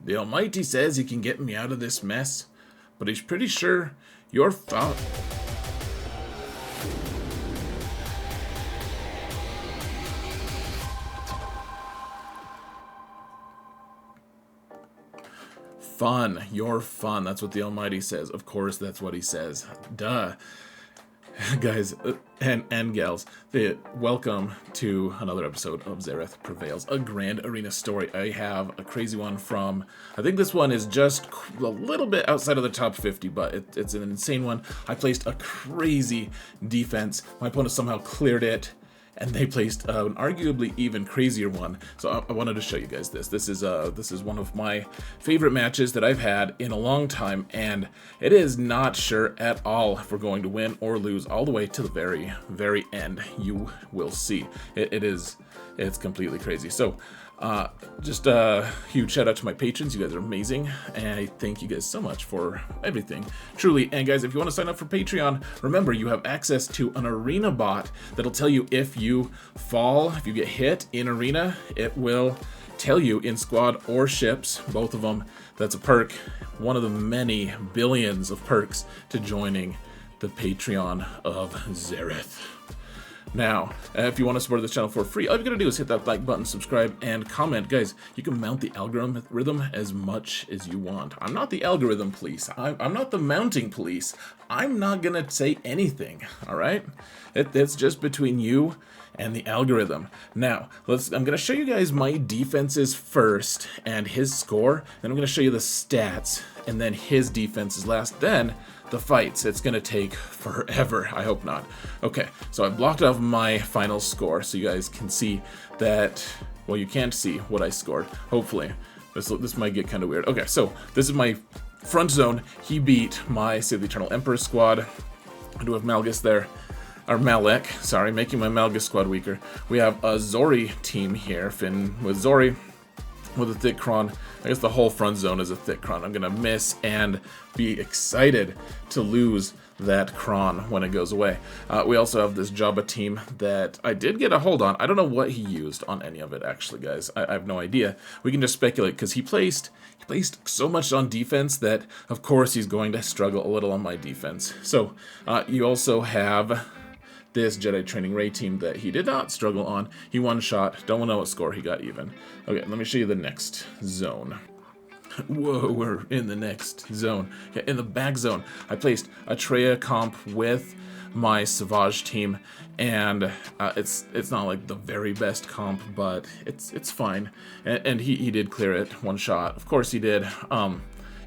The Almighty says he can get me out of this mess, but he's pretty sure you're found. Fun. You're fun. That's what the Almighty says. Of course, that's what he says. Duh. Guys and gals, welcome to another episode of Xaereth Prevails, a grand arena story. I have a crazy one from, I think this one is just a little bit outside of the top 50, but it's an insane one. I placed a crazy defense. My opponent somehow cleared it, and they placed an arguably even crazier one. So I wanted to show you guys this. This is one of my favorite matches that I've had in a long time, and it is not sure at all if we're going to win or lose all the way to the very, very end. You will see. It's completely crazy. So just a huge shout out to my patrons. You guys are amazing, and I thank you guys so much for everything, truly. And guys, if you want to sign up for Patreon, remember you have access to an arena bot that'll tell you if you fall, if you get hit in arena. It will tell you in squad or ships, both of them. That's a perk, one of the many billions of perks to joining the Patreon of Xaereth. Now, if you want to support this channel for free, all you gotta do is hit that like button, subscribe, and comment. Guys, you can mount the algorithm as much as you want. I'm not the algorithm police. I'm not the mounting police. I'm not gonna say anything, all right? It's just between you and the algorithm. Now, I'm gonna show you guys my defenses first and his score. Then I'm gonna show you the stats, and then his defenses last. Then the fights. It's gonna take forever. I hope not. Okay, so I blocked off my final score so you guys can see that. Well, you can't see what I scored. Hopefully, this might get kind of weird. Okay, so this is my front zone. He beat my Sith Eternal Emperor squad. I do have Malgus there. Or Malek, sorry, making my Malgus squad weaker. We have a Zorii team here. Finn with Zorii with a thick cron. I guess the whole front zone is a thick cron. I'm gonna miss and be excited to lose that cron when it goes away. We also have this Jabba team that I did get a hold on. I don't know what he used on any of it, actually, guys. I have no idea. We can just speculate because he placed so much on defense that, of course, he's going to struggle a little on my defense. So you also have this Jedi Training Ray team that he did not struggle on. He one-shot. Don't know what score he got even. Okay, let me show you the next zone. Whoa, we're in the next zone. Okay, in the back zone, I placed a Treya comp with my Savage team, and it's not like the very best comp, but it's fine. And he did clear it one shot. Of course he did.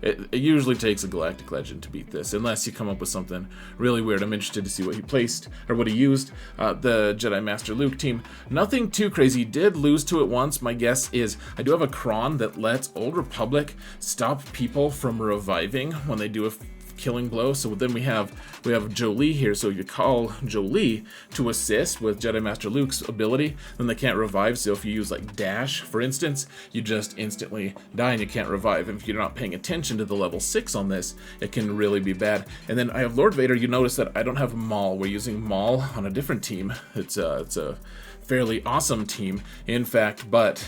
It usually takes a Galactic Legend to beat this, unless you come up with something really weird. I'm interested to see what he placed, or what he used. The Jedi Master Luke team, nothing too crazy. Did lose to it once. My guess is I do have a cron that lets Old Republic stop people from reviving when they do a killing blow. So then we have Jolee here, so you call Jolee to assist with Jedi Master Luke's ability, then they can't revive. So if you use like dash, for instance, you just instantly die and you can't revive. And if you're not paying attention to the level 6 on this, it can really be bad. And then I have Lord Vader. You notice that I don't have Maul. We're using Maul on a different team. It's a fairly awesome team, in fact, but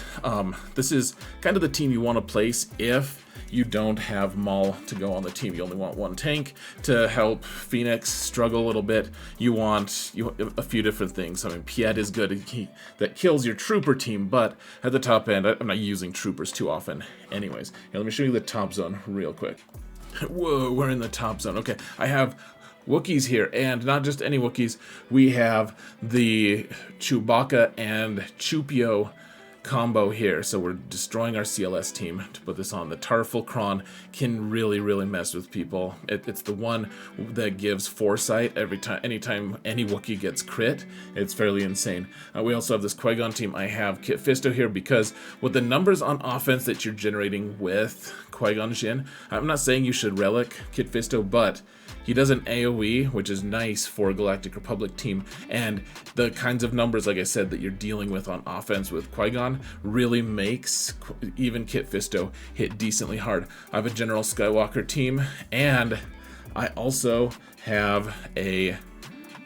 this is kind of the team you want to place if you don't have Maul to go on the team. You only want one tank to help Phoenix struggle a little bit. You want a few different things. I mean, Piet is good. That kills your trooper team, but at the top end, I'm not using troopers too often. Anyways, here, let me show you the top zone real quick. Whoa, we're in the top zone. Okay, I have Wookiees here, and not just any Wookiees. We have the Chewbacca and Chewpio combo here, so we're destroying our CLS team to put this on. The Tarful Cron can really mess with people. It's the one that gives foresight anytime any Wookiee gets crit. It's fairly insane. We also have this Qui-Gon team. I have Kit Fisto here because with the numbers on offense that you're generating with Qui-Gon Jinn, I'm not saying you should relic Kit Fisto, but he does an AoE, which is nice for a Galactic Republic team, and the kinds of numbers, like I said, that you're dealing with on offense with Qui-Gon really makes even Kit Fisto hit decently hard. I have a General Skywalker team, and I also have a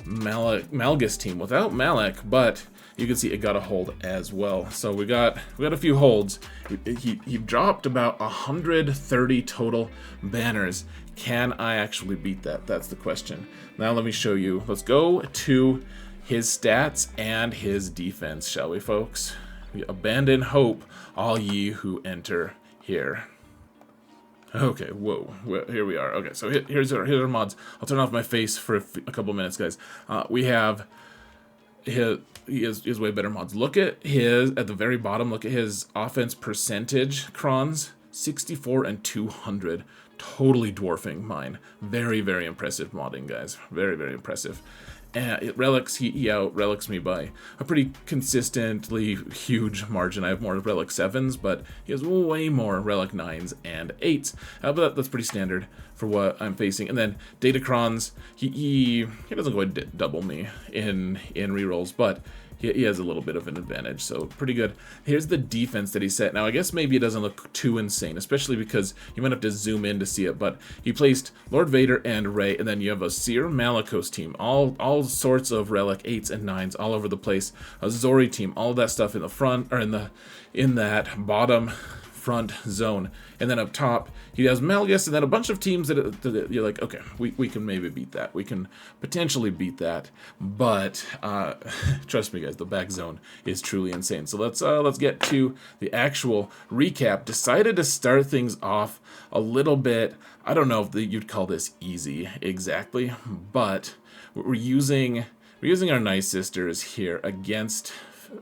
Malgus team without Malek, but you can see it got a hold as well. So we got a few holds. He dropped about 130 total banners. Can I actually beat that? That's the question. Now let me show you. Let's go to his stats and his defense, shall we, folks? We abandon hope, all ye who enter here. Okay, whoa, here we are. Okay, so here's our mods. I'll turn off my face for a couple minutes, guys. We have he has way better mods. Look at his, at the very bottom, look at his offense percentage crons, 64 and 200. Totally dwarfing mine. Very, very impressive modding, guys. Very, very impressive. And he out-relics me by a pretty consistently huge margin. I have more Relic 7s, but he has way more Relic 9s and 8s. But that's pretty standard for what I'm facing. And then Datacrons, he doesn't quite double me in rerolls, but he has a little bit of an advantage, so pretty good. Here's the defense that he set. Now, I guess maybe it doesn't look too insane, especially because you might have to zoom in to see it, but he placed Lord Vader and Rey, and then you have a Cere Malicos team, all sorts of Relic 8s and 9s all over the place, a Zorii team, all of that stuff in the front, or in that bottom front zone. And then up top, he has Malgus, and then a bunch of teams that you're like, okay, we can maybe beat that. We can potentially beat that. But trust me, guys, the back zone is truly insane. So let's get to the actual recap. Decided to start things off a little bit. I don't know if you'd call this easy exactly, but we're using our Nightsisters here against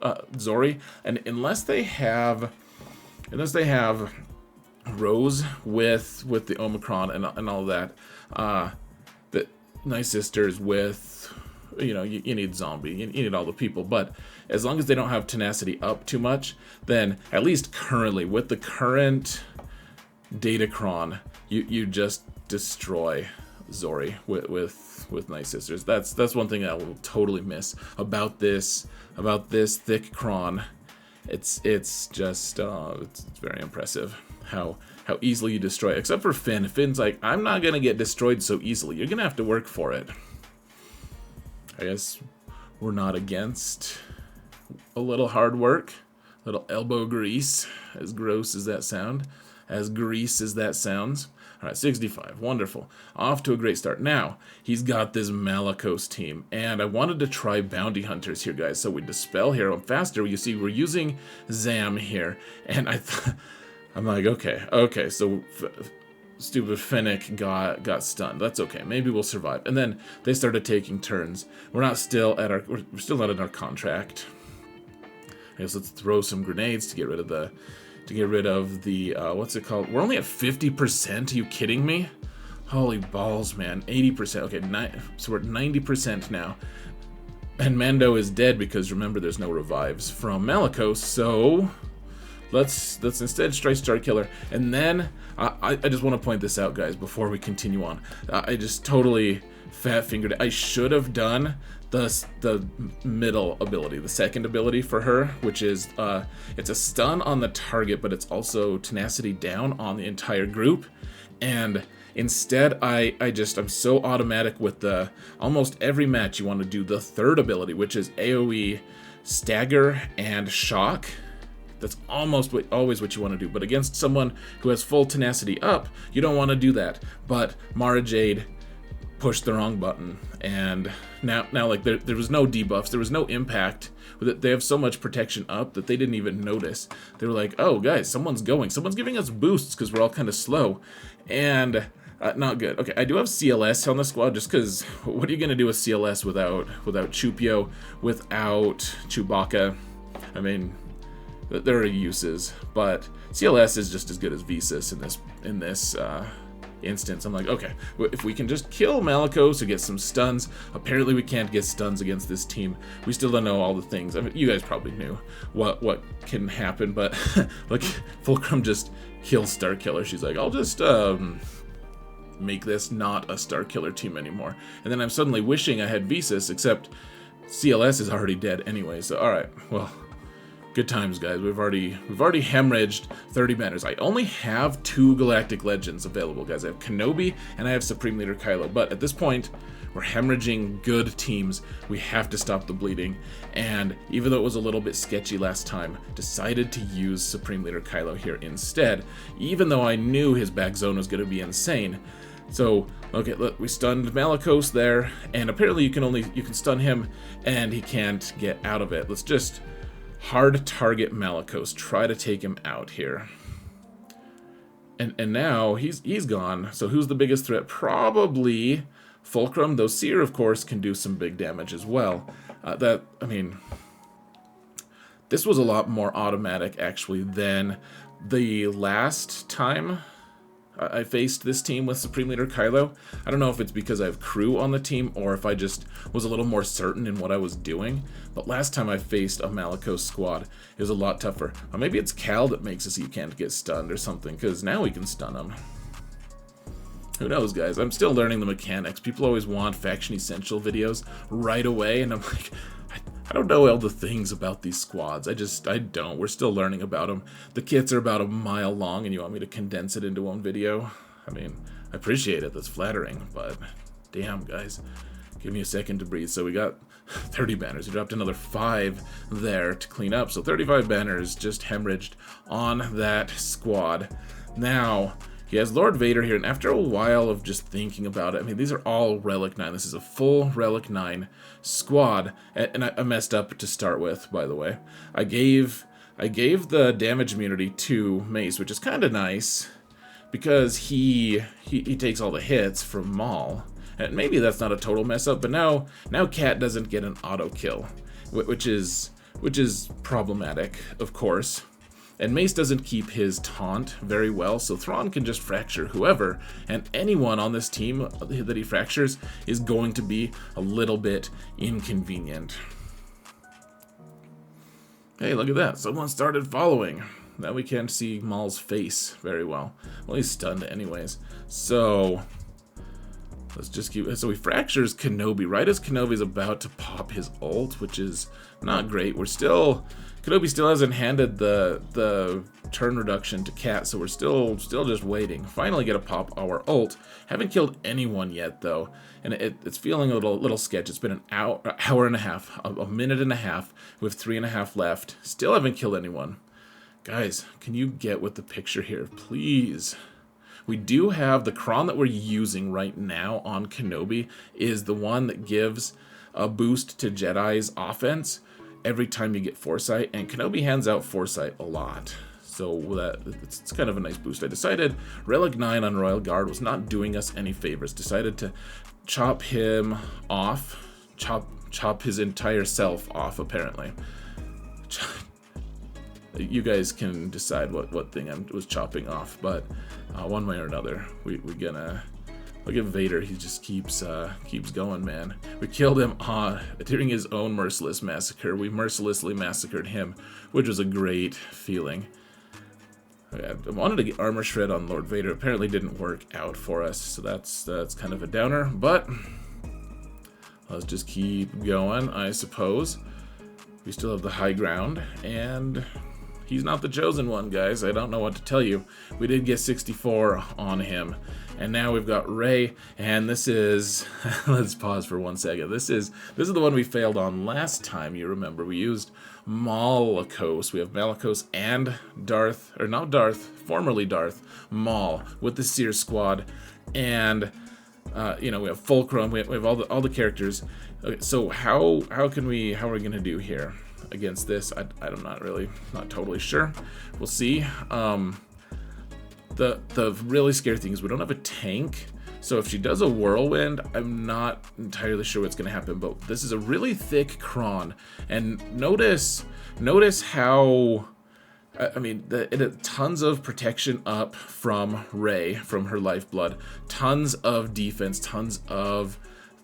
Zorii, and unless they have Rose with the Omicron and all that, the Nightsisters with, you need zombie, you need all the people, but as long as they don't have tenacity up too much, then at least currently with the current Datacron, you just destroy Zorii with Nightsisters. That's one thing that I will totally miss about this thick cron. It's just it's very impressive how easily you destroy it. Except for Finn. Finn's like, I'm not gonna get destroyed so easily. You're gonna have to work for it. I guess we're not against a little hard work, a little elbow grease, as gross as that sound, as grease as that sounds. All right, 65, wonderful. Off to a great start. Now, he's got this Malicos team, and I wanted to try Bounty Hunters here, guys, so we dispel Hero faster. You see, we're using Zam here, and I'm like, okay, so stupid Fennec got stunned. That's okay, maybe we'll survive. And then they started taking turns. We're still not in our contract. I guess let's throw some grenades to get rid of the what's it called? We're only at 50%. Are you kidding me? Holy balls, man. 80%. Okay, so we're at 90% now. And Mando is dead because, remember, there's no revives from Malicos. So let's instead strike Starkiller. And then I just want to point this out, guys, before we continue on. I just totally fat-fingered it. I should have done the middle ability, the second ability for her, which is it's a stun on the target, but it's also tenacity down on the entire group. And instead, I'm so automatic with the almost every match you want to do the third ability, which is AoE stagger and shock. That's almost always what you want to do. But against someone who has full tenacity up, you don't want to do that. But Mara Jade pushed the wrong button, and now like there was no debuffs, there was no impact. They have so much protection up that they didn't even notice. They were like, oh guys, someone's giving us boosts because we're all kind of slow, and not good. Okay, I do have CLS on the squad just because what are you gonna do with CLS without Chupio, without Chewbacca? I mean, there are uses, but CLS is just as good as Visas in this instance. I'm like, okay, if we can just kill Malicos or get some stuns. Apparently we can't get stuns against this team. We still don't know all the things. I mean, you guys probably knew what can happen, but like Fulcrum just kills Starkiller. She's like, I'll just make this not a Starkiller team anymore. And then I'm suddenly wishing I had Visas, except CLS is already dead anyway. So all right, well, good times, guys. We've already hemorrhaged 30 banners. I only have 2 Galactic Legends available, guys. I have Kenobi and I have Supreme Leader Kylo. But at this point, We're hemorrhaging good teams. We have to stop the bleeding. And even though it was a little bit sketchy last time, decided to use Supreme Leader Kylo here instead, even though I knew his back zone was going to be insane. So, okay, look, we stunned Malicos there, and apparently you can stun him, and he can't get out of it. Let's just hard target Malicos, try to take him out here. And now he's gone. So who's the biggest threat? Probably Fulcrum, though Cere, of course, can do some big damage as well. This was a lot more automatic, actually, than the last time I faced this team with Supreme Leader Kylo. I don't know if it's because I have crew on the team or if I just was a little more certain in what I was doing. But last time I faced a Malicos squad, it was a lot tougher. Or maybe it's Cal that makes it so you can't get stunned or something, because now we can stun them. Who knows, guys? I'm still learning the mechanics. People always want Faction Essential videos right away, and I'm like, I don't know all the things about these squads. I don't. We're still learning about them. The kits are about a mile long, and you want me to condense it into one video? I mean, I appreciate it. That's flattering, but damn, guys. Give me a second to breathe. So we got 30 banners. We dropped another 5 there to clean up. So 35 banners just hemorrhaged on that squad. Now, he has Lord Vader here, and after a while of just thinking about it, I mean, these are all Relic 9. This is a full Relic 9 squad, and I messed up to start with, by the way. I gave the damage immunity to Mace, which is kind of nice, because he takes all the hits from Maul, and maybe that's not a total mess up, but now Cat doesn't get an auto kill, which is problematic, of course. And Mace doesn't keep his taunt very well, so Thrawn can just fracture whoever, and anyone on this team that he fractures is going to be a little bit inconvenient. Hey, look at that. Someone started following. Now we can't see Maul's face very well. Well, he's stunned anyways. So let's just keep... So he fractures Kenobi right as Kenobi's about to pop his ult, which is not great. Kenobi still hasn't handed the turn reduction to Cat, so we're still just waiting. Finally get to pop our ult. Haven't killed anyone yet, though, and it's feeling a little sketch. It's been an hour and a half, a minute and a half, with 3.5 left. Still haven't killed anyone. Guys, can you get with the picture here, please? We do have the Kron that we're using right now on Kenobi is the one that gives a boost to Jedi's offense every time you get Foresight, and Kenobi hands out Foresight a lot. So it's kind of a nice boost. I decided Relic 9 on Royal Guard was not doing us any favors. Decided to chop him off, chop his entire self off, apparently. You guys can decide what thing I was chopping off, but one way or another, we're gonna... Look at Vader, he just keeps going, man. We killed him during his own merciless massacre. We mercilessly massacred him, which was a great feeling. I wanted to get armor shred on Lord Vader. Apparently didn't work out for us, so that's kind of a downer. But let's just keep going, I suppose. We still have the high ground, and he's not the chosen one, guys. I don't know what to tell you. We did get 64 on him. And now we've got Rey, and this is... let's pause for 1 second. This is the one we failed on last time, you remember. We used Malicos. We have Malicos and formerly Darth, Maul, with the Cere squad. And, we have Fulcrum, we have all the characters. Okay, so how are we going to do here against this? I'm not totally sure. We'll see. The really scary thing is we don't have a tank, so if she does a whirlwind, I'm not entirely sure what's going to happen, but this is a really thick Kron, and notice how, tons of protection up from Rey, from her lifeblood, tons of defense, tons of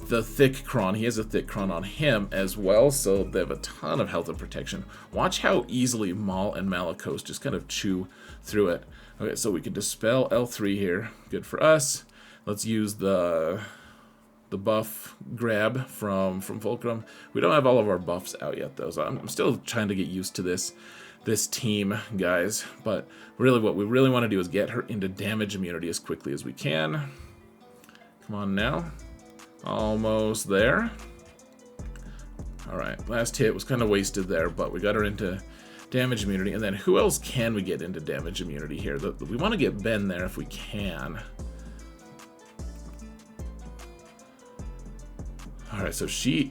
the thick Kron. He has a thick Kron on him as well, so they have a ton of health and protection. Watch how easily Maul and Malicos just kind of chew through it. Okay, so we can dispel L3 here. Good for us. Let's use the buff grab from Fulcrum. We don't have all of our buffs out yet, though, so I'm still trying to get used to this team, guys. But really, what we really want to do is get her into damage immunity as quickly as we can. Come on now. Almost there. Alright, last hit was kind of wasted there, but we got her into damage immunity. And then who else can we get into damage immunity here? We want to get Ben there if we can. Alright, so she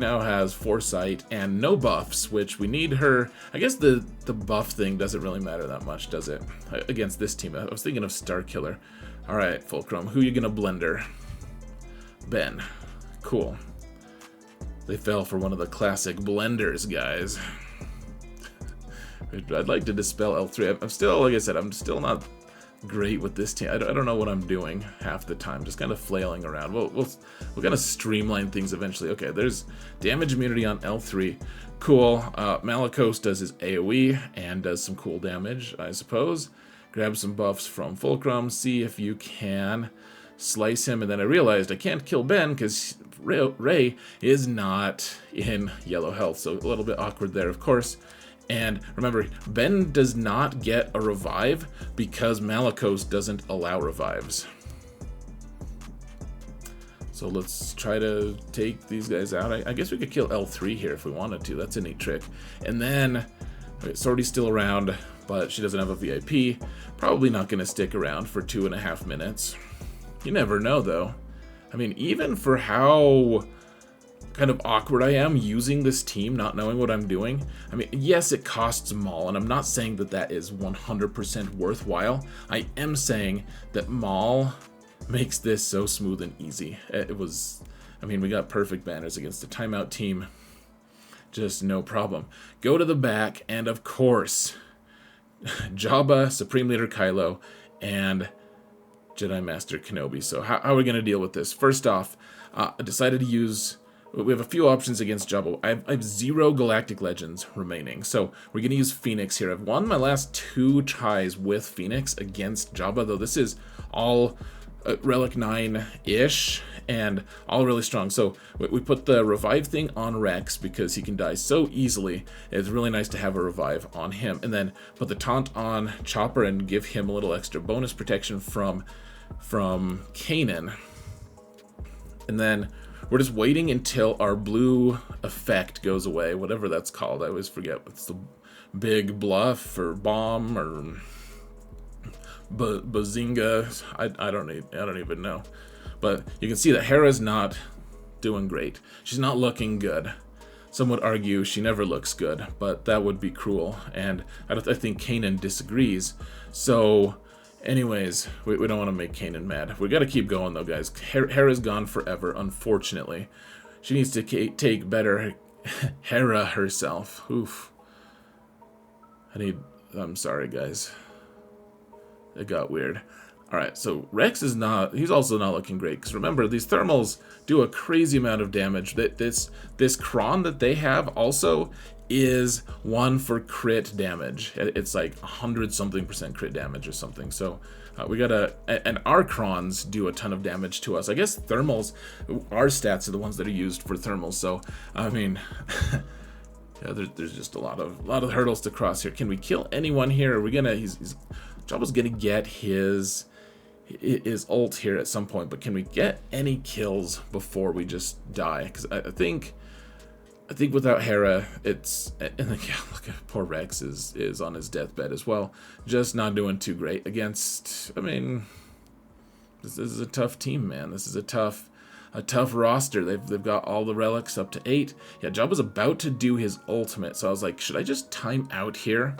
now has foresight and no buffs, which we need her. I guess the buff thing doesn't really matter that much, does it? Against this team. I was thinking of Starkiller. Alright, Fulcrum, who are you gonna blender? Ben. Cool. They fell for one of the classic blenders, guys. I'd like to dispel L3. I'm still, like I said, I'm still not great with this team. I don't know what I'm doing half the time. Just kind of flailing around. We'll kind of streamline things eventually. Okay, there's damage immunity on L3. Cool. Malicos does his AoE and does some cool damage, I suppose. Grab some buffs from Fulcrum. See if you can slice him. And then I realized I can't kill Ben because Rey is not in yellow health. So a little bit awkward there, of course. And remember, Ben does not get a revive because Malicos doesn't allow revives. So let's try to take these guys out. I guess we could kill L3 here if we wanted to. That's a neat trick. And then, Zoree's still around, but she doesn't have a VIP. Probably not going to stick around for 2.5 minutes. You never know, though. I mean, even for how kind of awkward I am using this team, not knowing what I'm doing. I mean, yes, it costs Maul, and I'm not saying that that is 100% worthwhile. I am saying that Maul makes this so smooth and easy. It was, I mean, we got perfect banners against the timeout team. Just no problem. Go to the back, and of course, Jabba, Supreme Leader Kylo, and Jedi Master Kenobi. So how are we going to deal with this? First off, I decided to use... We have a few options against Jabba. I have 0 Galactic Legends remaining. So we're going to use Phoenix here. I've won my last 2 tries with Phoenix against Jabba, though this is all Relic 9-ish and all really strong. So we put the revive thing on Rex because he can die so easily. It's really nice to have a revive on him. And then put the taunt on Chopper and give him a little extra bonus protection from Kanan. And then we're just waiting until our blue effect goes away, whatever that's called. I always forget. It's the big bluff or bomb or bazinga. I don't even know. But you can see that Hera's not doing great. She's not looking good. Some would argue she never looks good, but that would be cruel. And I think Kanan disagrees. So anyways, we don't want to make Kanan mad. We got to keep going, though, guys. Hera's gone forever, unfortunately. She needs to take better Hera herself. Oof. I'm sorry, guys. It got weird. Alright, so Rex is not... He's also not looking great. Because remember, these thermals do a crazy amount of damage. This Kron that they have also is one for crit damage. It's like 100-something% crit damage or something. So we gotta... And our Krons do a ton of damage to us. I guess thermals... Our stats are the ones that are used for thermals. So, I mean... yeah, there's just a lot of hurdles to cross here. Can we kill anyone here? Are we gonna... Jabba's gonna get his ult here at some point, but can we get any kills before we just die? Because I think without Hera, it's... And yeah, look at poor Rex is on his deathbed as well. Just not doing too great against... I mean, this is a tough team, man. This is a tough roster. They've got all the relics up to 8. Yeah, Jabba's about to do his ultimate, so I was like, should I just time out here?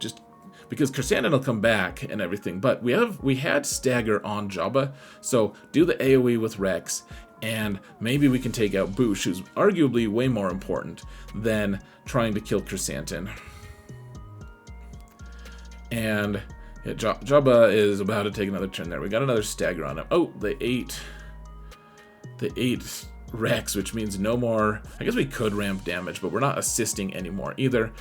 Just because Chrysanthemum will come back and everything, but we had stagger on Jabba, so do the AoE with Rex, and maybe we can take out Boosh, who's arguably way more important than trying to kill Chrysanthemum. And yeah, Jabba is about to take another turn there. We got another stagger on him. Oh, the 8 Rex, which means no more... I guess we could ramp damage, but we're not assisting anymore either.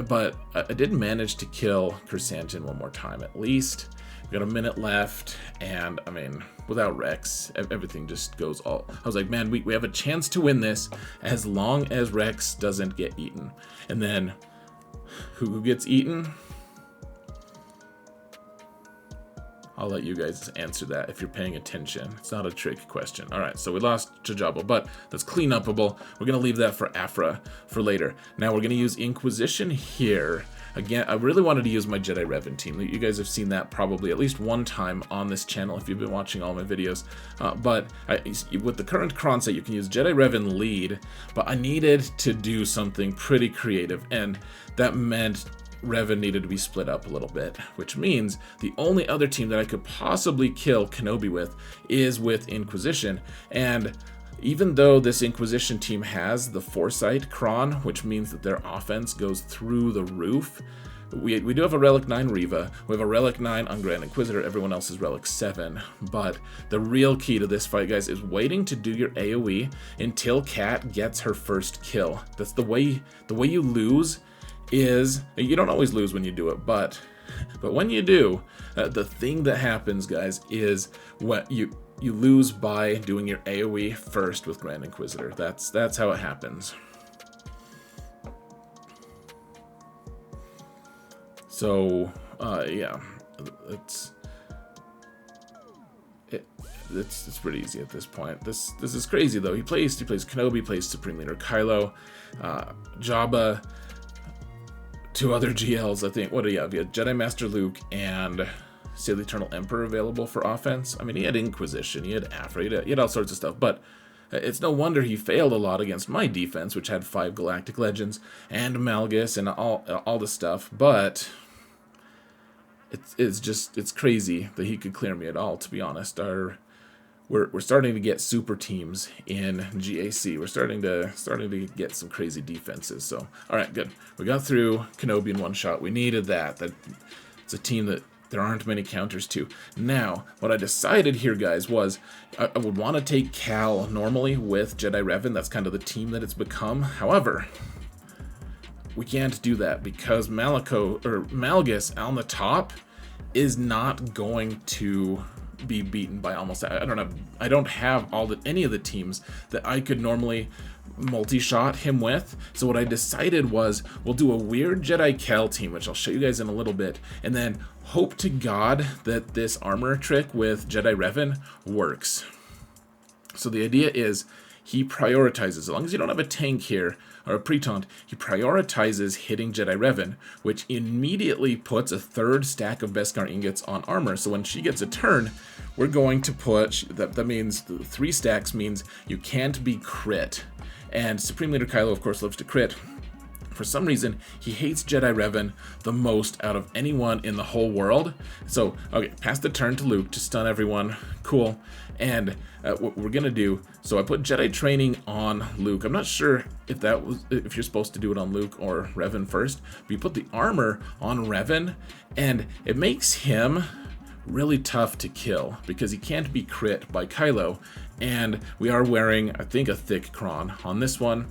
But I did manage to kill Chrysanthemum one more time at least. We got a minute left, and I mean, without Rex, everything just goes all... I was like, man, we have a chance to win this as long as Rex doesn't get eaten. And then, who gets eaten? I'll let you guys answer that if you're paying attention. It's not a trick question. All right, so we lost to Jabba, but that's clean-upable. We're going to leave that for Aphra for later. Now we're going to use Inquisition here. Again, I really wanted to use my Jedi Revan team. You guys have seen that probably at least one time on this channel if you've been watching all my videos. With the current cron set, you can use Jedi Revan lead, but I needed to do something pretty creative, and that meant Revan needed to be split up a little bit, which means the only other team that I could possibly kill Kenobi with is with Inquisition. And even though this Inquisition team has the Foresight Cron, which means that their offense goes through the roof, we do have a Relic 9 Reva, we have a Relic 9 on Grand Inquisitor, everyone else is Relic 7, but the real key to this fight, guys, is waiting to do your AoE until Cat gets her first kill. That's the way you lose. You don't always lose when you do it, but when you do, the thing that happens, guys, is what you lose by doing your AoE first with Grand Inquisitor. That's how it happens. So yeah, it's pretty easy at this point. This is crazy though. He plays Kenobi, plays Supreme Leader Kylo, Jabba. Two other GLs, I think. What do you have? You had Jedi Master Luke and Say the Eternal Emperor available for offense. I mean, he had Inquisition, he had Aphra, he had all sorts of stuff, but it's no wonder he failed a lot against my defense, which had 5 Galactic Legends and Malgus and all the stuff, but it's crazy that he could clear me at all, to be honest. We're starting to get super teams in GAC. We're starting to get some crazy defenses. So, all right, good. We got through Kenobi in one shot. We needed that. It's a team that there aren't many counters to. Now, what I decided here, guys, was I would want to take Cal normally with Jedi Revan. That's kind of the team that it's become. However, we can't do that because Malgus on the top is not going to be beaten by almost. I don't have any of the teams that I could normally multi-shot him with. So what I decided was we'll do a weird Jedi Cal team, which I'll show you guys in a little bit, and then hope to God that this armor trick with Jedi Revan works. So the idea is he prioritizes, as long as you don't have a tank here, or a Pretaunt, he prioritizes hitting Jedi Revan, which immediately puts a 3rd stack of Beskar ingots on armor. So when she gets a turn, we're going to put, that means the 3 stacks means you can't be crit. And Supreme Leader Kylo, of course, loves to crit. For some reason, he hates Jedi Revan the most out of anyone in the whole world. So, okay, pass the turn to Luke to stun everyone. Cool. And what we're gonna do, so I put Jedi Training on Luke. I'm not sure if you're supposed to do it on Luke or Revan first, but you put the armor on Revan, and it makes him really tough to kill because he can't be crit by Kylo. And we are wearing, I think, a thick cron on this one,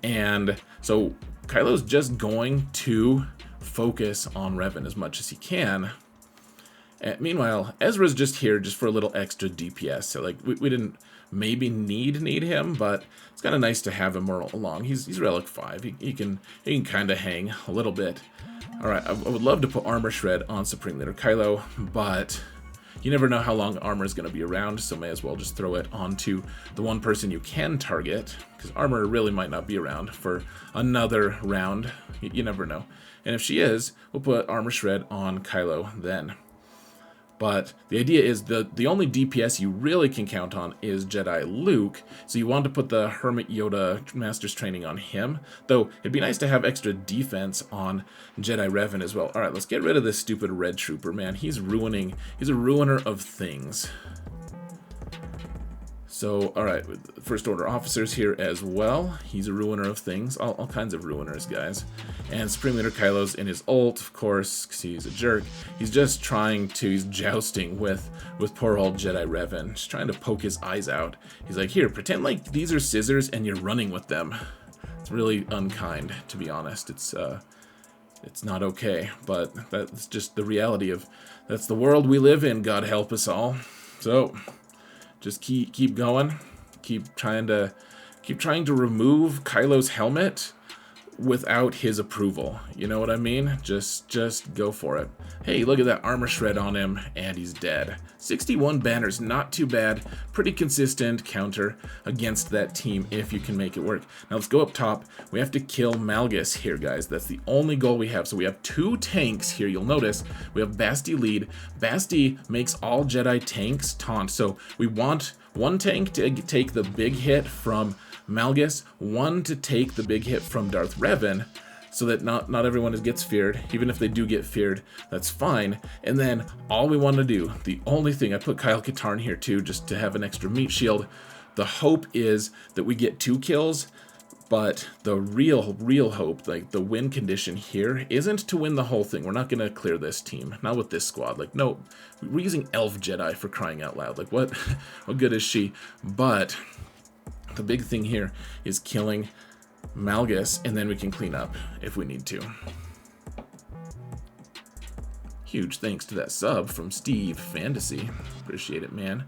and so Kylo's just going to focus on Revan as much as he can. And meanwhile, Ezra's just here just for a little extra DPS. So like we didn't maybe need him, but it's kind of nice to have him along. He's Relic 5. He can kind of hang a little bit. All right, I would love to put Armor Shred on Supreme Leader Kylo, but you never know how long armor is going to be around, so may as well just throw it onto the one person you can target, because armor really might not be around for another round. You never know. And if she is, we'll put Armor Shred on Kylo then. But the idea is the only DPS you really can count on is Jedi Luke, so you want to put the Hermit Yoda Master's Training on him, though it'd be nice to have extra defense on Jedi Revan as well. Alright, let's get rid of this stupid Red Trooper, man. He's a ruiner of things. So, alright, First Order officers here as well. He's a ruiner of things. All kinds of ruiners, guys. And Supreme Leader Kylo's in his ult, of course, because he's a jerk. He's just he's jousting with poor old Jedi Revan. Just trying to poke his eyes out. He's like, here, pretend like these are scissors and you're running with them. It's really unkind, to be honest. It's not okay, but that's just the reality of, that's the world we live in, God help us all. So, just keep going. Keep trying to remove Kylo's helmet without his approval. You know what I mean? Just go for it. Hey, look at that armor shred on him, and he's dead. 61 banners, not too bad. Pretty consistent counter against that team if you can make it work. Now let's go up top. We have to kill Malgus here, guys. That's the only goal we have. So we have 2 tanks here. You'll notice we have Basti lead. Basti makes all Jedi tanks taunt. So we want 1 tank to take the big hit from Malgus, 1 to take the big hit from Darth Revan, so that not everyone gets feared. Even if they do get feared, that's fine. And then all we want to do, the only thing, I put Kyle Katarn here too, just to have an extra meat shield. The hope is that we get 2 kills, but the real hope, like the win condition here, isn't to win the whole thing. We're not going to clear this team, not with this squad. Like, no, we're using Elf Jedi for crying out loud. Like, what good is she? But the big thing here is killing Malgus, and then we can clean up if we need to. Huge thanks to that sub from Steve Fantasy. Appreciate it, man.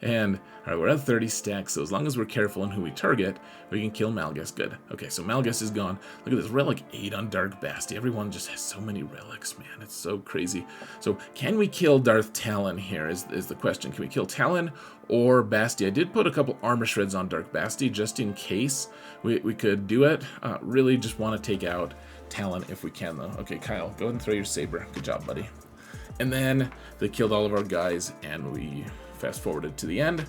And, alright, we're at 30 stacks, so as long as we're careful in who we target, we can kill Malgus. Good. Okay, so Malgus is gone. Look at this, relic 8 on Dark Basti. Everyone just has so many relics, man. It's so crazy. So, can we kill Darth Talon here is the question. Can we kill Talon or Basti? I did put a couple armor shreds on Dark Basti, just in case we could do it. Really just want to take out Talon if we can, though. Okay, Kyle, go ahead and throw your saber. Good job, buddy. And then they killed all of our guys, and we fast forwarded to the end.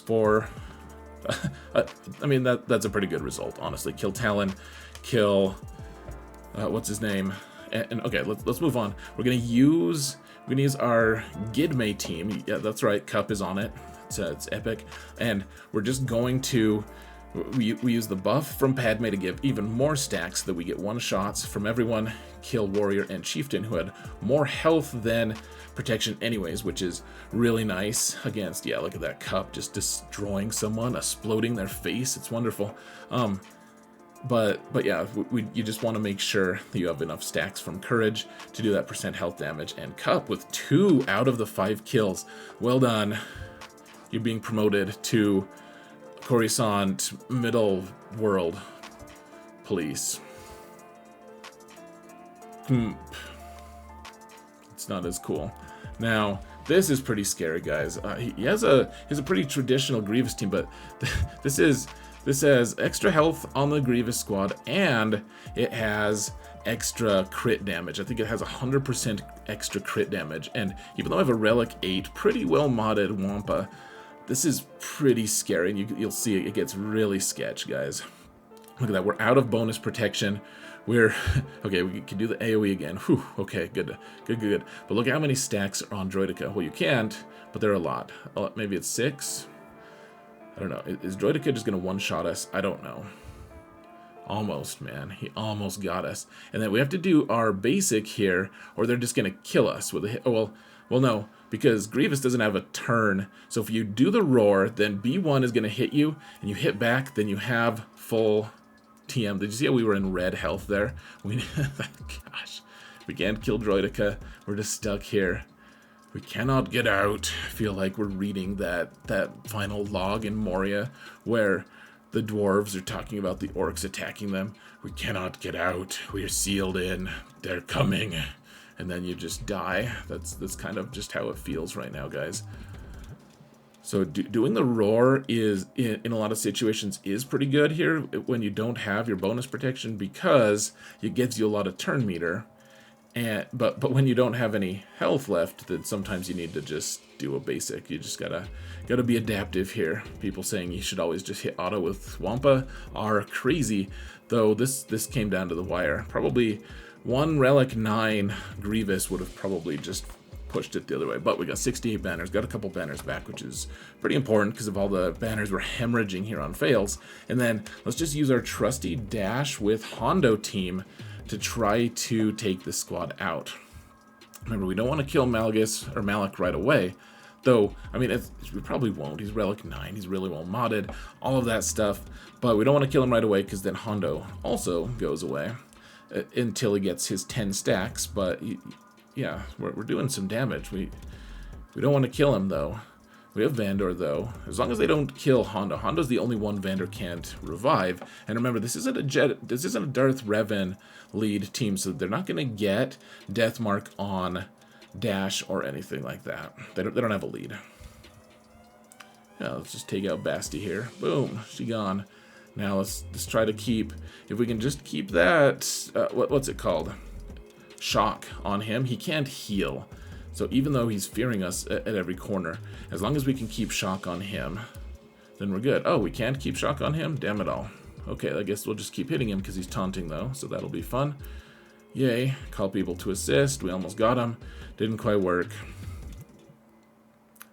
For I mean, that's a pretty good result, honestly. Kill Talon, kill what's his name, and okay, let's move on. We're gonna use our Gidme team. Yeah, that's right. Cup is on it. It's epic, and we're just going to. We use the buff from Padme to give even more stacks so that we get 1 shots from everyone, kill Warrior and Chieftain who had more health than protection anyways, which is really nice against, yeah, look at that Cup just destroying someone, exploding their face. It's wonderful. But yeah, you just want to make sure that you have enough stacks from Courage to do that % health damage, and Cup with 2 out of the 5 kills. Well done. You're being promoted to Coruscant Middle World Police. It's not as cool. Now, this is pretty scary, guys. He has a pretty traditional Grievous team, but this has extra health on the Grievous squad, and it has extra crit damage. I think it has 100% extra crit damage, and even though I have a Relic 8, pretty well modded Wampa, this is pretty scary, and you'll see it gets really sketch, guys. Look at that, we're out of bonus protection. We're, okay, we can do the AoE again. Whew, okay, good. But look at how many stacks are on Droideka. Well, you can't, but there are a lot. Maybe it's 6? I don't know. Is Droideka just going to one-shot us? I don't know. Almost, man. He almost got us. And then we have to do our basic here, or they're just going to kill us with a hit. Oh, well, no, because Grievous doesn't have a turn. So if you do the roar, then B1 is going to hit you, and you hit back, then you have full TM. Did you see how we were in red health there? Gosh, we can't kill Droideka. We're just stuck here. We cannot get out. I feel like we're reading that final log in Moria where the dwarves are talking about the orcs attacking them. We cannot get out. We are sealed in. They're coming. And then you just die. That's kind of just how it feels right now, guys. So doing the roar is, in a lot of situations, is pretty good here when you don't have your bonus protection, because it gives you a lot of turn meter. But when you don't have any health left, then sometimes you need to just do a basic. You just gotta be adaptive here. People saying you should always just hit auto with Wampa are crazy, though this came down to the wire. Probably one Relic 9 Grievous would have probably just pushed it the other way, but we got 68 banners, got a couple banners back, which is pretty important because of all the banners we're hemorrhaging here on fails. And then let's just use our trusty dash with Hondo team to try to take this squad out. Remember, we don't want to kill Malgus or Malik right away, though, I mean, we probably won't. He's Relic 9, he's really well modded, all of that stuff, but we don't want to kill him right away because then Hondo also goes away until he gets his 10 stacks, but yeah, we're doing some damage. We don't want to kill him, though. We have Vandor, though. As long as they don't kill Hondo. Hondo's the only one Vandor can't revive. And remember, this isn't a Darth Revan lead team, so they're not going to get Deathmark on Dash or anything like that. They don't have a lead. Yeah, let's just take out Basti here. Boom, she gone. Now let's try to keep, if we can just keep that, what's it called? Shock on him. He can't heal. So even though he's fearing us at every corner, as long as we can keep shock on him, then we're good. Oh, we can't keep shock on him? Damn it all. Okay, I guess we'll just keep hitting him because he's taunting though, so that'll be fun. Yay, call people to assist. We almost got him. Didn't quite work.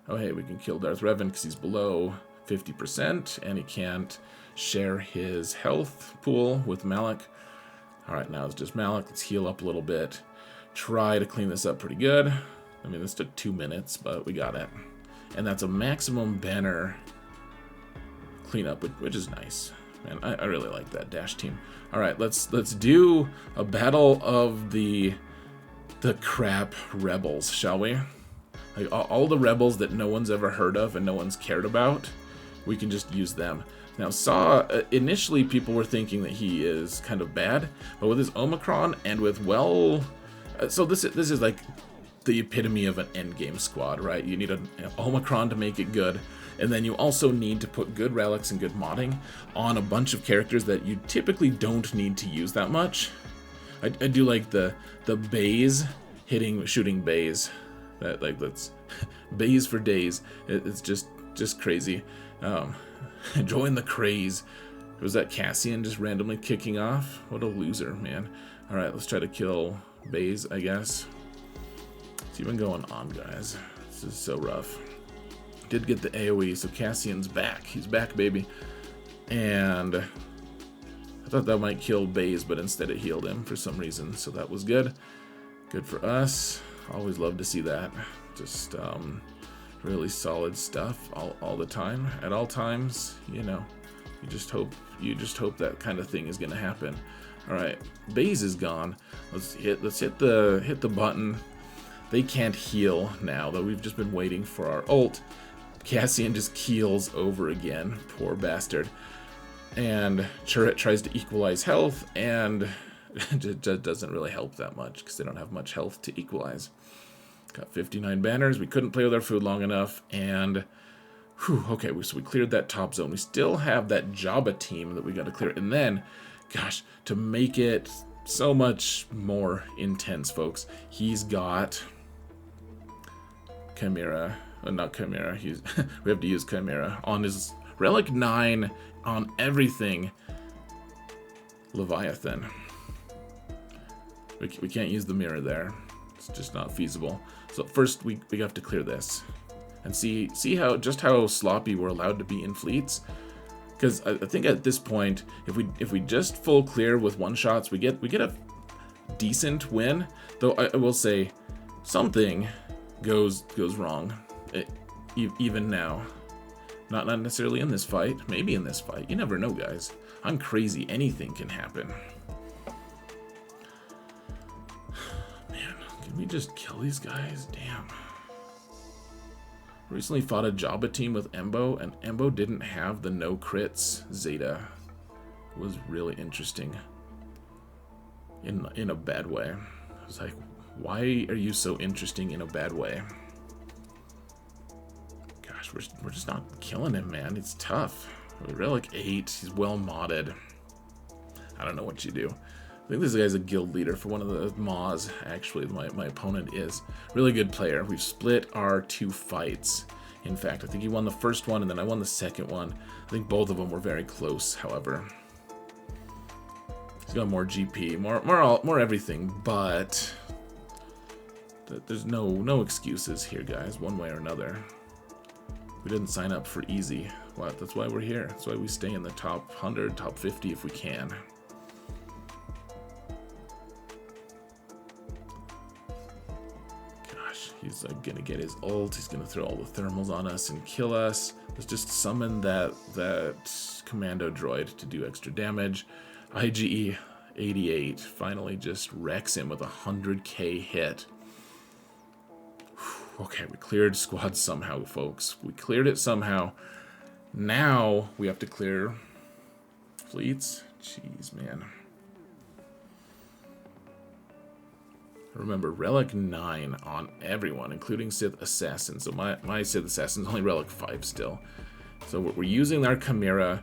Oh hey, we can kill Darth Revan because he's below 50% and he can't share his health pool with Malik. Alright, now it's just Malik. Let's heal up a little bit. Try to clean this up pretty good. I mean, this took 2 minutes, but we got it. And that's a maximum banner cleanup, which is nice. Man, I really like that Dash team. All right, let's do a battle of the crap rebels, shall we? Like all the rebels that no one's ever heard of and no one's cared about, we can just use them. Now, initially people were thinking that he is kind of bad, but with his Omicron and with so this is like the epitome of an endgame squad, right? You need an Omicron to make it good, and then you also need to put good relics and good modding on a bunch of characters that you typically don't need to use that much. I do like the bays shooting bays. That's bays for days. It's just crazy. Join the craze. Was that Cassian just randomly kicking off? What a loser, man. All right, let's try to kill bays, I guess. What's even going on, guys? This is so rough. Did get the AoE, so Cassian's back. He's back, baby. And I thought that might kill bays, but instead it healed him for some reason, so that was good. Good for us. Always love to see that. Just really solid stuff all the time. At all times, you know. You just hope that kind of thing is gonna happen. All right, Baze is gone. Let's hit the button. They can't heal now, though we've just been waiting for our ult. Cassian just keels over again, poor bastard. And Xaereth tries to equalize health, and it just doesn't really help that much because they don't have much health to equalize. Got 59 banners. We couldn't play with our food long enough, and whew, okay, so we cleared that top zone. We still have that Jabba team that we got to clear, and then, gosh, to make it so much more intense, folks, he's got Chimera, not Chimera. We have to use Chimera on his Relic 9 on everything. Leviathan. We can't use the mirror there. It's just not feasible. So first we have to clear this and see how sloppy we're allowed to be in fleets. Because I think at this point, if we just full clear with one shots, we get a decent win. Though I will say something goes wrong, even now. Not necessarily in this fight, maybe in this fight. You never know, guys. I'm crazy. Anything can happen. Man, can we just kill these guys? Damn. Recently fought a Jabba team with Embo, and Embo didn't have the no crits Zeta. It was really interesting. In a bad way. I was like, why are you so interesting in a bad way? Gosh, we're just not killing him, man. It's tough. Relic 8, he's well modded. I don't know what you do. I think this guy's a guild leader for one of the Maws, actually, my opponent is. Really good player. We've split our 2 fights. In fact, I think he won the first one, and then I won the second one. I think both of them were very close, however. He's got more GP, more everything, but there's no excuses here, guys, one way or another. We didn't sign up for easy. What? That's why we're here. That's why we stay in the top 100, top 50 if we can. Gosh, he's like gonna get his ult. He's gonna throw all the thermals on us and kill us. Let's just summon that commando droid to do extra damage. IGE 88 finally just wrecks him with a 100k hit. Okay, we cleared squad somehow, folks. We cleared it somehow. Now we have to clear fleets. Jeez, man. Remember, Relic 9 on everyone, including Sith Assassins. So my Sith Assassin's only Relic 5 still. So we're using our Chimera.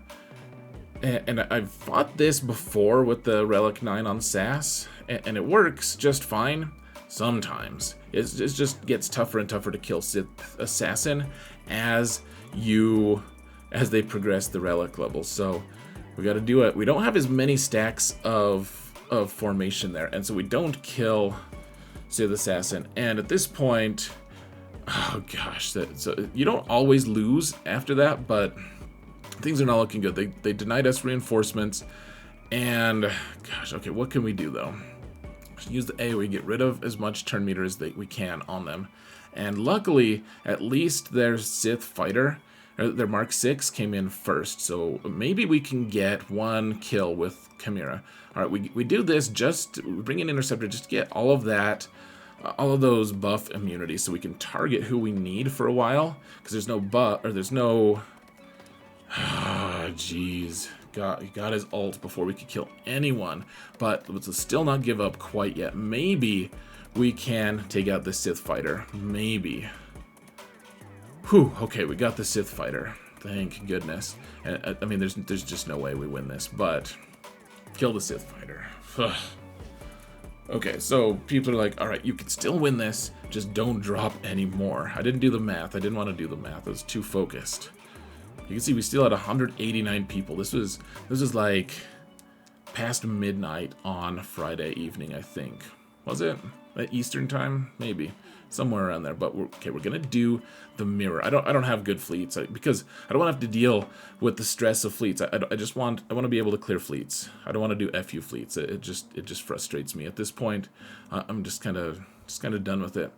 And I've fought this before with the Relic 9 on SAS. And it works just fine. Sometimes. It just gets tougher and tougher to kill Sith Assassin as they progress the Relic levels. So we got to do it. We don't have as many stacks of formation there. And so we don't kill Sith Assassin. And at this point, oh gosh, so you don't always lose after that, but things are not looking good. They denied us reinforcements, and gosh, okay, what can we do though? Use the AoE, get rid of as much turn meter as we can on them, and luckily, at least their Sith fighter, or their Mark 6 came in first, so maybe we can get one kill with Chimera. All right, we do this we bring in Interceptor just to get all of that. All of those buff immunities so we can target who we need for a while, because there's no jeez. He got his ult before we could kill anyone, but let's still not give up quite yet. Maybe we can take out the Sith fighter. Maybe. Whew, okay, we got the Sith fighter. Thank goodness. And I mean, there's just no way we win this, but kill the Sith fighter. Okay, so people are like, all right, you can still win this, just don't drop any more. I didn't do the math. I didn't want to do the math. I was too focused. You can see we still had 189 people. This was like past midnight on Friday evening, I think. Was it? At Eastern time? Maybe. Somewhere around there. But we're gonna do the mirror. I don't have good fleets because I don't want to have to deal with the stress of fleets. I want to be able to clear fleets. I don't want to do FU fleets. It just frustrates me at this point. I'm just kind of done with it.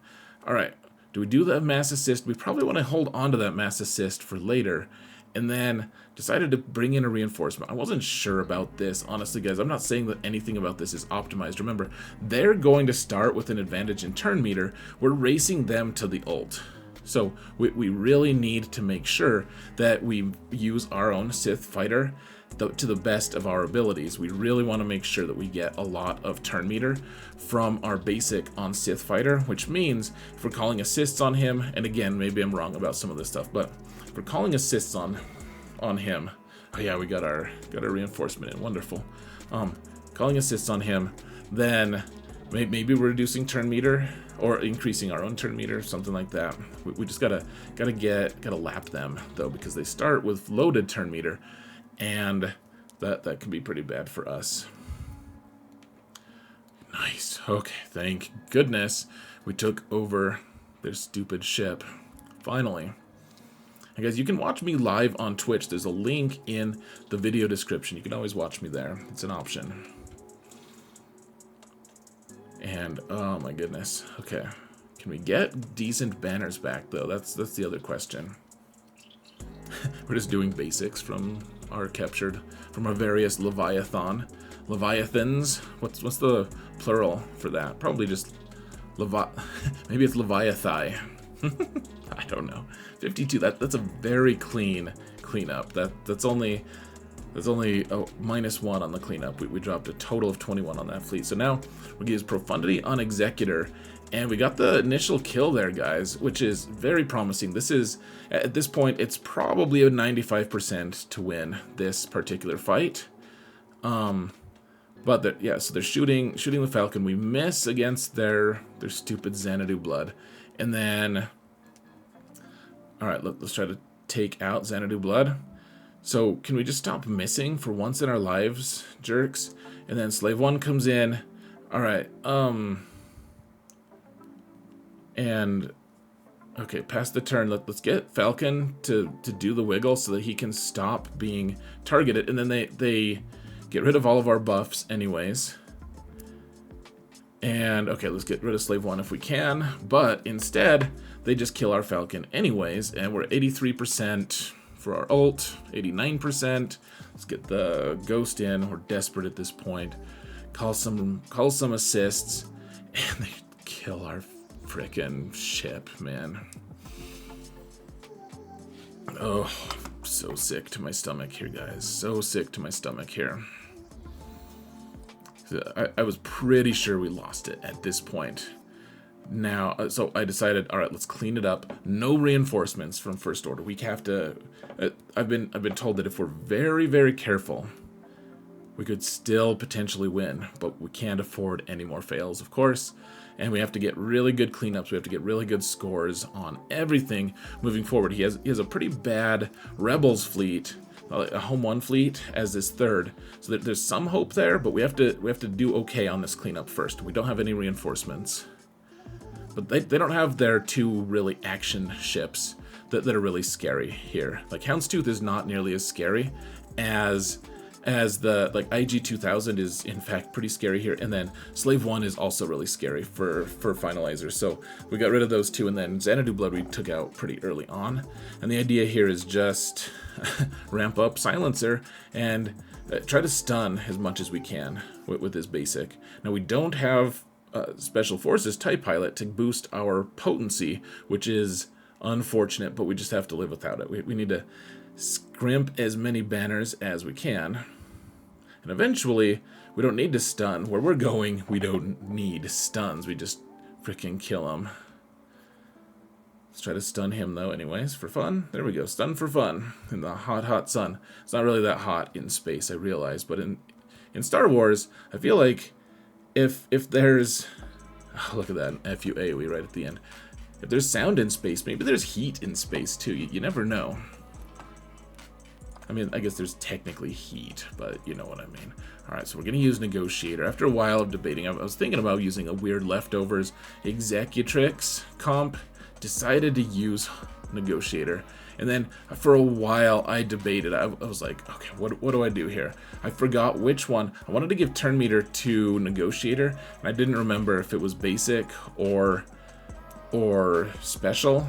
All right. Do we do the mass assist? We probably want to hold on to that mass assist for later. And then decided to bring in a reinforcement. I wasn't sure about this, honestly, guys. I'm not saying that anything about this is optimized. Remember, they're going to start with an advantage in turn meter. We're racing them to the ult. So we really need to make sure that we use our own Sith fighter to the best of our abilities. We really want to make sure that we get a lot of turn meter from our basic on Sith fighter, which means if we're calling assists on him, and again, maybe I'm wrong about some of this stuff, but if we're calling assists on him, oh yeah, we got our reinforcement in, wonderful. Calling assists on him, then maybe we're reducing turn meter or increasing our own turn meter, something like that. We just gotta lap them though, because they start with loaded turn meter, and that can be pretty bad for us. Nice. Okay, thank goodness we took over their stupid ship. Finally. And guys, you can watch me live on Twitch. There's a link in the video description. You can always watch me there. It's an option. And oh my goodness. Okay. Can we get decent banners back though? That's the other question. We're just doing basics from our various leviathans. What's the plural for that? Probably just maybe it's leviathi. I don't know. 52. That's a very clean cleanup. That's only -1 on the cleanup. We dropped a total of 21 on that fleet. So now we can use Profundity on Executor, and we got the initial kill there, guys, which is very promising. This is, at this point, it's probably a 95% to win this particular fight. But yeah, so they're shooting the Falcon. We miss against their stupid Xanadu blood, and then, all right, let's try to take out Xanadu blood. So can we just stop missing for once in our lives, jerks? And then Slave 1 comes in. All right, and okay, pass the turn. Let's get Falcon to do the wiggle so that he can stop being targeted, and then they get rid of all of our buffs anyways. And okay, let's get rid of Slave 1 if we can, but instead they just kill our Falcon anyways, and we're 83% for our ult, 89%. Let's get the Ghost in. We're desperate at this point. Call some assists, and they kill our frickin' ship, man. Oh, so sick to my stomach here, guys. So sick to my stomach here. I was pretty sure we lost it at this point. Now, so I decided, all right, let's clean it up. No reinforcements from First Order. We have to. I've been told that if we're very, very careful, we could still potentially win, but we can't afford any more fails, of course. And we have to get really good cleanups. We have to get really good scores on everything moving forward. He has a pretty bad Rebels fleet, a Home 1 fleet as his third. So there's some hope there, but we have to do okay on this cleanup first. We don't have any reinforcements. But they don't have their two really action ships that are really scary here. Like Houndstooth is not nearly as scary as the like IG-2000 is in fact pretty scary here, and then Slave 1 is also really scary for finalizers. So we got rid of those two, and then Xanadu Blood we took out pretty early on. And the idea here is just ramp up Silencer and try to stun as much as we can with this basic. Now we don't have Special Forces TIE Pilot to boost our potency, which is unfortunate, but we just have to live without it. We need to scrimp as many banners as we can. And eventually, we don't need to stun. Where we're going, we don't need stuns. We just freaking kill him. Let's try to stun him, though, anyways, for fun. There we go. Stun for fun in the hot, hot sun. It's not really that hot in space, I realize. But in Star Wars, I feel like if there's... Oh, look at that, an FU-AoE right at the end. If there's sound in space, maybe there's heat in space, too. You never know. I mean, I guess there's technically heat, but you know what I mean. Alright, so we're going to use Negotiator. After a while of debating, I was thinking about using a weird leftovers Executrix comp. Decided to use Negotiator. And then for a while, I debated. I was like, okay, what do I do here? I forgot which one. I wanted to give Turn Meter to Negotiator, and I didn't remember if it was Basic or Special.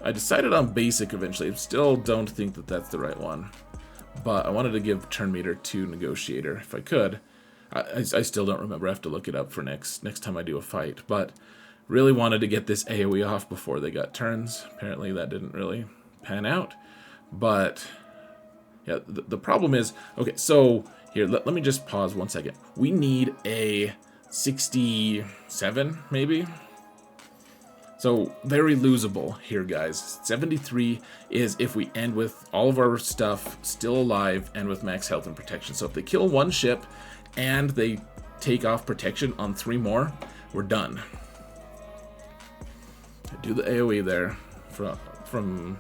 I decided on Basic eventually. I still don't think that that's the right one. But I wanted to give Turn Meter to Negotiator if I could. I still don't remember. I have to look it up for next time I do a fight. But really wanted to get this AoE off before they got turns. Apparently that didn't really pan out. But yeah, the problem is... Okay, so here, let me just pause 1 second. We need a 67, maybe? So, very losable here, guys. 73 is if we end with all of our stuff still alive and with max health and protection. So if they kill one ship and they take off protection on 3 more, we're done. Do the AoE there from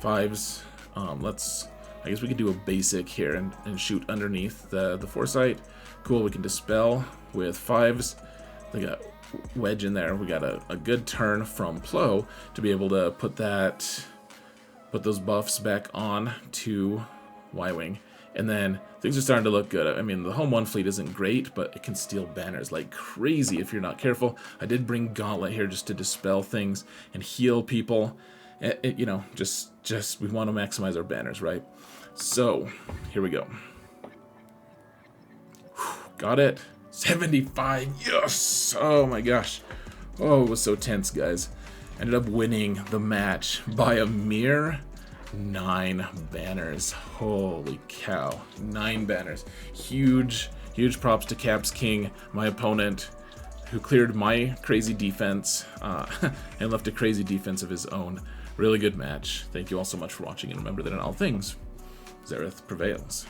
5s. I guess we could do a basic here and shoot underneath the Foresight. Cool, we can dispel with 5s. They got wedge in there. We got a good turn from Plo to be able to put those buffs back on to Y-Wing. And then things are starting to look good. I mean, the Home 1 fleet isn't great, but it can steal banners like crazy if you're not careful. I did bring Gauntlet here just to dispel things and heal people. You know, just we want to maximize our banners, right? So, here we go. Got it. 75, yes! Oh my gosh. Oh, it was so tense, guys. Ended up winning the match by a mere 9 banners. Holy cow. 9 banners. Huge props to CΔpsKing, my opponent, who cleared my crazy defense and left a crazy defense of his own. Really good match. Thank you all so much for watching, and remember that in all things, Xaereth prevails.